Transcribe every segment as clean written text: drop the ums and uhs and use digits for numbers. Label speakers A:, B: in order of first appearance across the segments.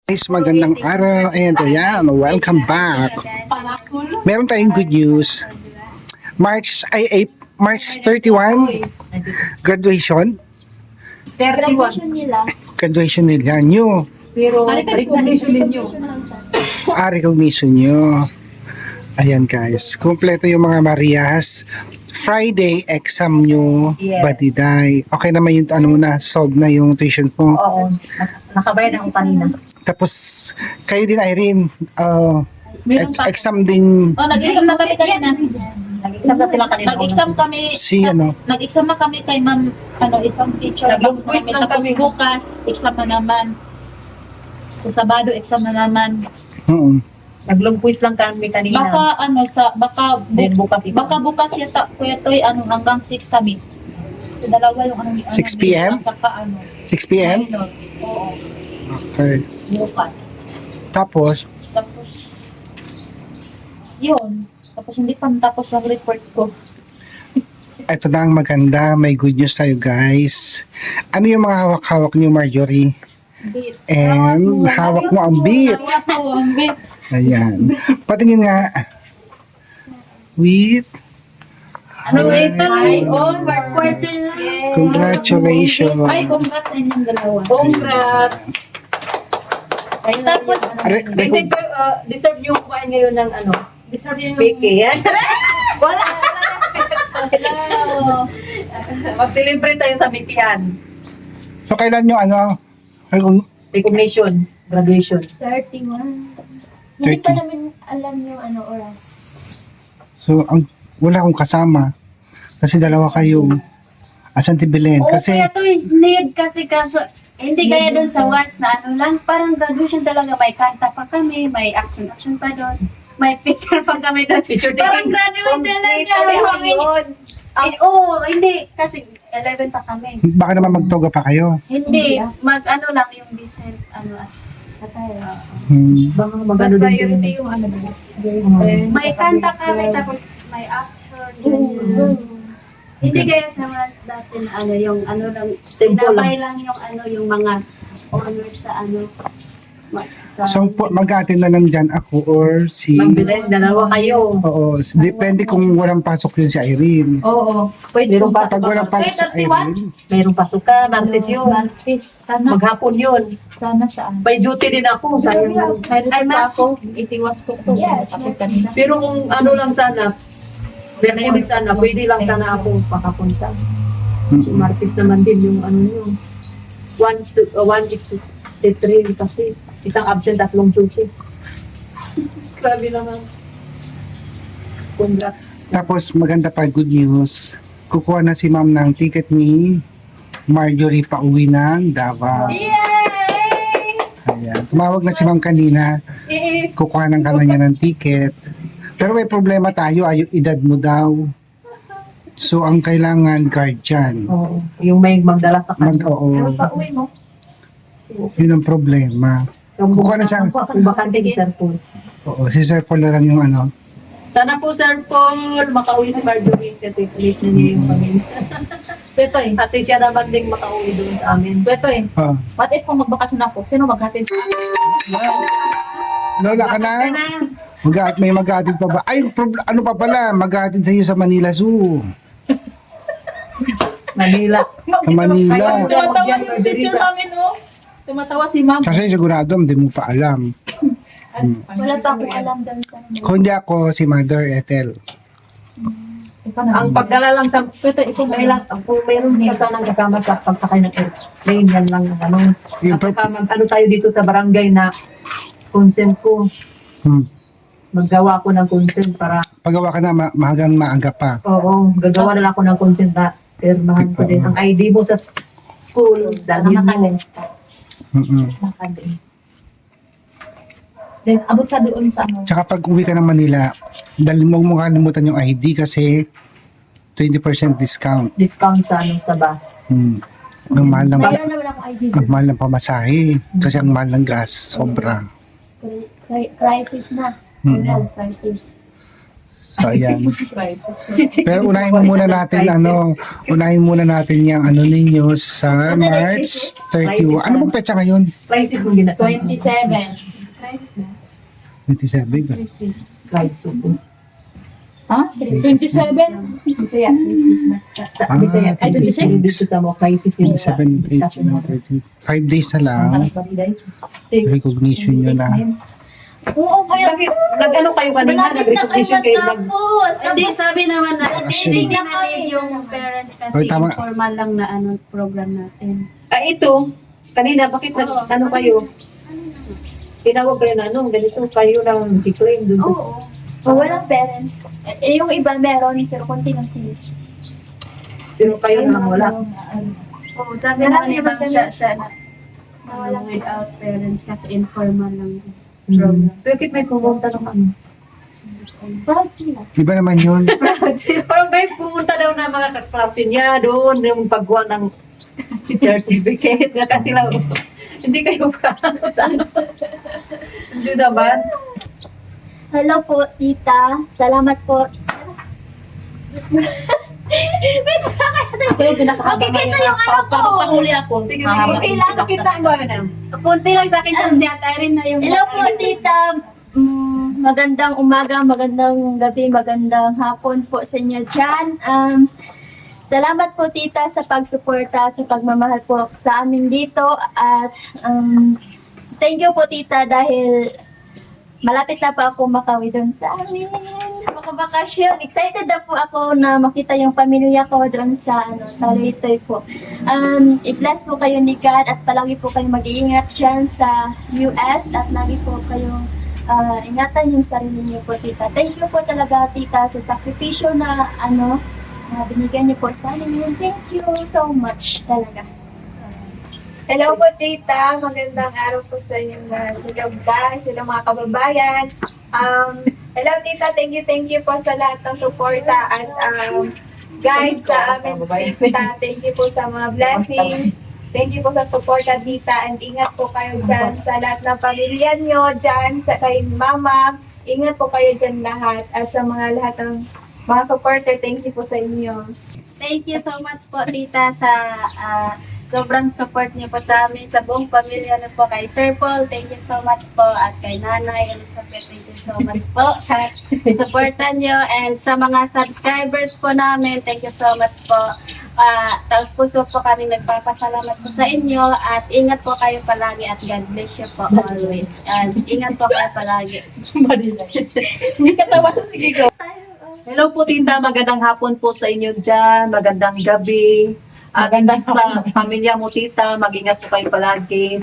A: Guys, magandang araw and ayan, welcome back. Meron tayong good news. March 31, graduation.
B: Graduation nila.
A: Graduation nila, new.
C: Pero recognition ninyo.
A: Recognition nyo. Ayan guys, kompleto yung mga Marias. Friday, exam nyo,
C: Yes.
A: Badiday. Okay naman yung ano na, solve na yung tuition mo.
C: Oo. Nakabayad ako kanina.
A: Tapos, kayo din Irene,
B: Meron pa.
A: exam din
B: Oh, nag-exam na kami kanina.
C: Nag-exam na sila kanina.
B: Nag-exam kami.
A: si ano.
B: Nag-exam na kami kay ma'am, isang teacher.
C: Nag-quiz na
B: Tapos
C: kami.
B: bukas, exam na naman. Sa Sabado, exam na naman.
C: Nag-long quiz lang kami kanina.
B: Baka
C: Then bukas ito.
B: yata, Kuya Toy, hanggang 6 kami. So, dalawa yung
A: 6 p.m.?
B: At saka
A: 6 p.m.?
B: minor. Oo,
A: Okay.
B: bukas.
A: Tapos,
B: Tapos, yun. Tapos hindi pa natapos ang report ko.
A: ito na ang maganda. May good news tayo, guys. Ano yung mga hawak-hawak niyo, Marjorie?
B: Bit.
A: And hawak mo ang beat.
B: Hawak ko ang bit.
A: Ayan. Patingin nga. With
B: Ano ito? Ay, quarter na.
A: congratulations.
B: Ay, congrats sa inyong dalawa.
C: Congrats!
B: Ay, tapos,
C: Deserve nyo kumain ngayon ng
B: deserve yung...
C: Peke. Wala!
B: Hello.
C: Mag-celebrate tayo sa Mitian.
A: So, kailan yung ano?
C: Recognition. Graduation.
D: 31. Hindi
A: 30.
D: pa namin alam yung oras.
A: So, wala akong kasama. Kasi dalawa kayo. Asan ti Belen?
D: Oo,
A: Kasi,
D: kaya to need kasi kaso hindi kaya doon sa once na lang, parang graduation talaga, may kanta pa kami, may action pa doon, may picture pa kami doon. Parang graduate talaga. Oo, hindi, kasi 11 pa kami.
A: baka naman magtoga pa kayo.
D: Hindi, lang yung decent, attire.
C: Baka mag-ano din.
B: yung
D: May kanta kami, tapos may action, ganyan. Hindi kaya sa mga dati na yung lang,
C: Simple
D: sinabay lang yung yung mga honors sa sa
A: So, mag-attend na lang dyan ako or si...
C: Mang Belen, dalawa kayo.
A: Oo, depende kung walang pasok yun si Irene.
B: Oo. Pwede
C: Meron pa.
A: Pag walang pasok si Irene,
C: Mayroong pasok ka, Martes yun.
B: Martis. Sana.
C: Maghapon yun.
B: Sana saan?
C: May duty din ako. Sayang lang.
B: Mayroon pa ako. Itiwas ko to.
D: Yes,
B: Tapos kanina.
C: Pero kung lang sana, Merkulis sana, pwede lang sana ako pakapunta. So, Martes naman din yung yun. 1:3 kasi. Isang absent, 3 duty. Grabe naman. Congrats.
A: tapos maganda pa, good news. Kukuha na si ma'am ng ticket ni Marjorie pa uwi ng Davao. Ayan. Tumawag na si ma'am kanina. Kukuha ng kanya ng ticket. Pero may problema tayo, edad mo daw. So, ang kailangan, guardian.
C: Oo. Yung may magdala sa kanya.
A: Oo,
B: Pauwi mo.
A: yun ang problema.
C: Yung
A: Kukuha na siya.
C: Kung bakante si Sir Paul.
A: Oo, si Sir Paul na lang yung ano.
C: Sana po Sir Paul, makauwi si Marjorie kasi please na niya yung pamilya.
B: Pwetoy.
C: Pati siya naman din makauwi doon sa amin.
B: Pwetoy.
A: Ah,
B: What if kung magbakasyon ako? Sino maghatid?
A: Lola ka na? May mag-aatid pa ba? Ay, ano pa pala? Mag-aatid sa iyo sa Manila Zoo.
C: Manila.
A: Sa Manila.
B: Tumatawa yung teacher namin, oh. Tumatawa si ma'am.
A: Kasi sigurado, hindi mo pa alam.
D: wala pa akong alam doon sa
A: Kung di ako, si Mother Ethel.
C: Ang pagdala lang sa kung mayroon ka sanang kasama sa pagsakay ng airplane, yan lang ang
A: Yung
C: At saka tayo dito sa barangay na consent ko. Maggawa ko ng consent para,
A: Pagawa ka na, mahagang maaga pa.
C: gagawa na lang ako ng consent na pirmahan ko din. Ang ID mo sa school, dalhin mo.
A: Mm-mm.
B: Then, abot ka doon sa ano.
A: Tsaka pag uwi ka ng Manila, dahil mo kalimutan yung ID kasi 20% discount.
C: Discount sa bus.
A: Ang mahal ng,
D: Mayroon naman akong ID.
A: ang mahal ng pamasahe. Kasi ang mahal ng gas, sobra.
D: Crisis na.
A: Mm.
D: Health crisis.
A: So, ayan.
B: Crisis.
A: Pero unahin muna natin, yung ano ninyo sa March 31. Ano bang petsa ngayon?
C: Crisis mo ginagawa.
B: 27.
A: 27 ka.
C: Crisis.
B: Ha? 27? Bisaya. Basta.
C: Sa
A: Ah,
C: Bisaya. Ay,
B: 26?
C: dito sa mo crisis yung
A: 27,
C: discussion mo.
A: 5 days na lang. Recognition nyo na.
D: Oo, kaya
C: Bakit? Nag-ano kayo kanina?
D: malapit na kayo
C: Nag-recognition kayo?
D: matapos.
B: Hindi, sabi naman na,
A: Actually.
B: hindi na need yung parents kasi
A: Oy, tama.
B: informal lang na program natin.
C: Ito, kanina, bakit ano kayo? Tinawag kayo na ganito kayo lang declaim dun sa...
D: Oo. Walang parents. Yung iba meron, pero konti lang sila.
C: Pero kayo lang wala.
B: Oo, sabi naman ni Ma'am siya na walang without parents kasi informal lang program.
C: Pero bakit may pumunta ng ano?
D: Proud sila.
A: Iba naman yun.
C: Parang may pumunta daw na mga kaklase niya doon, yung pagkuha ng certificate nga kasi lang, hindi kayo proud sa ano. Hindi naman.
D: Hello po, tita. Salamat po. Wait,
B: Ito yung pinakahaba
D: Okay, kita yung ano ko.
B: Pahuli ako.
C: Sige,
B: Mahaba.
C: okay lang. Kita mo na.
B: Kunti lang sa akin yung si Ate Irene na yung...
D: Hello po, tita. Magandang umaga, magandang gabi, magandang hapon po sa inyo dyan. Salamat po, tita, sa pagsuporta at sa pagmamahal po sa amin dito. At thank you po, tita, dahil malapit na po ako makawi doon sa amin. Makabakasyon. Excited na po ako na makita yung pamilya ko doon sa Tagaytay po. I-bless po kayo ni God at palagi po kayong mag-iingat dyan sa US at lagi po kayong ingatan yung sarili niyo po, tita. Thank you po talaga, tita, sa sakripisyo na na binigyan niyo po sa amin. Thank you so much talaga.
E: Hello po, tita. Magandang araw po sa inyong guys, sila mga kababayan. Hello, tita. Thank you po sa lahat ng suporta at guide sa amin, tita. Thank you po sa mga blessings. Thank you po sa suporta, tita. And ingat po kayo dyan sa lahat ng pamilya nyo, dyan sa kay mama. Ingat po kayo dyan lahat. At sa mga lahat ng mga supporter, thank you po sa inyo.
B: Thank you so much po, tita, sa sobrang support niyo po sa amin, sa buong pamilya niyo po, kay Sir Paul, thank you so much po, at kay Nanay Elizabeth, thank you so much po sa supportan niyo, and sa mga subscribers po namin, thank you so much po. Taos puso po kami nagpapasalamat po sa inyo, at ingat po kayo palagi, at God bless you po always. And ingat po kayo palagi.
C: Hindi ka tawa sa sige ko. Hello po, tita. Magandang hapon po sa inyo dyan. Magandang gabi. Magandang sa pamilya mo, tita. Mag-ingat po kayo palagi.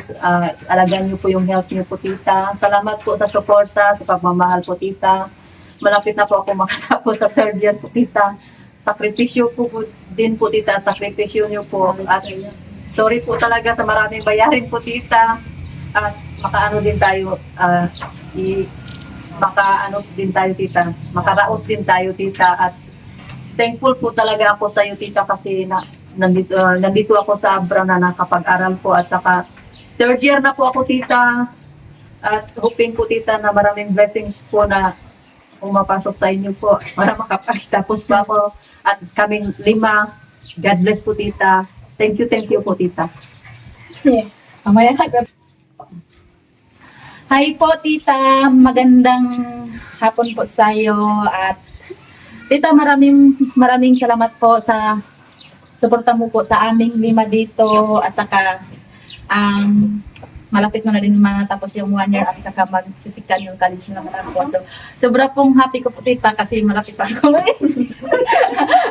C: Alagaan niyo po yung health niyo po, tita. Salamat po sa suporta, sa pagmamahal po, tita. Malapit na po ako makatapos sa third year po, tita. Sakripisyo po din po, tita. At sakripisyo niyo po. At sorry po talaga sa maraming bayarin po, tita. At makaano din tayo, din tayo, tita. Makaraos din tayo, tita. At thankful po talaga ako sa iyo, tita, kasi nandito ako sa Abra na nakapag-aral po, at saka third year na po ako, tita. At hoping po, tita, na maraming blessings po na pumapasok sa inyo po para makapagtapos pa ako. At kaming 5. God bless po, tita. Thank you po, tita.
B: Mamaya Hi po, tita. Magandang hapon po sa iyo. At tita, maraming salamat po sa suporta mo po sa aming 5 dito. At saka, malapit mo na din matapos yung 1 year at saka magsisikan yung college naman ako. So, sobra pong happy ko po, tita, kasi malapit pa ako.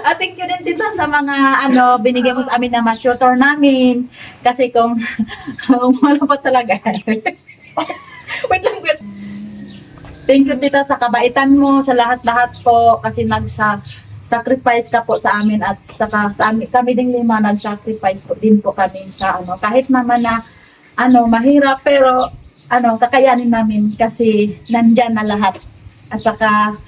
B: At thank you din, tita, sa mga binigay mo sa amin na tutor namin. Kasi kung wala pa talaga. Wait. Thank you, tita, sa kabaitan mo, sa lahat-lahat po, kasi sacrifice ka po sa amin, at saka sa amin, kami ding 5 nag-sacrifice po din po kami sa kahit naman na mahirap, pero kakayanin namin kasi nandyan na lahat. At saka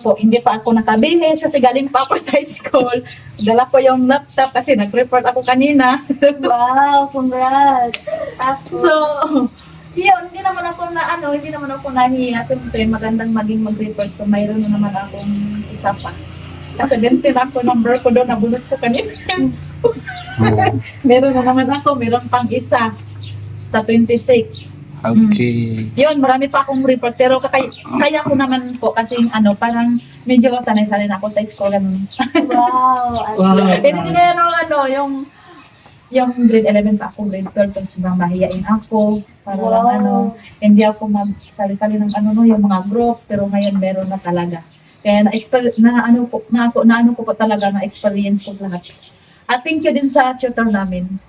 B: po, hindi pa ako nakabihis kasi galing pa ako sa school. Dala ko yung laptop kasi nag-report ako kanina.
D: Wow, congrats.
B: So, Yun, hindi naman ako nahiya. Siyempre, magandang maging mag-report. So, mayroon na naman akong isa pa. Kasi 20 na ako number ko doon, nabunot ko kanina. Meron na naman ako, meron pang isa sa 26.
A: Okay.
B: Yun, marami pa akong report. Pero kaya ko naman po kasi parang medyo sanay-sanay na ako sa school.
D: Wow.
B: Hindi kaya yung grade 11 pa ako, grade 12, tapos sobrang mahiyain ako. Para lang hindi ako magsali-sali ng yung mga group, pero ngayon meron na talaga. Kaya na-ano ko po talaga, na-experience ko lahat. At thank you din sa tutor namin.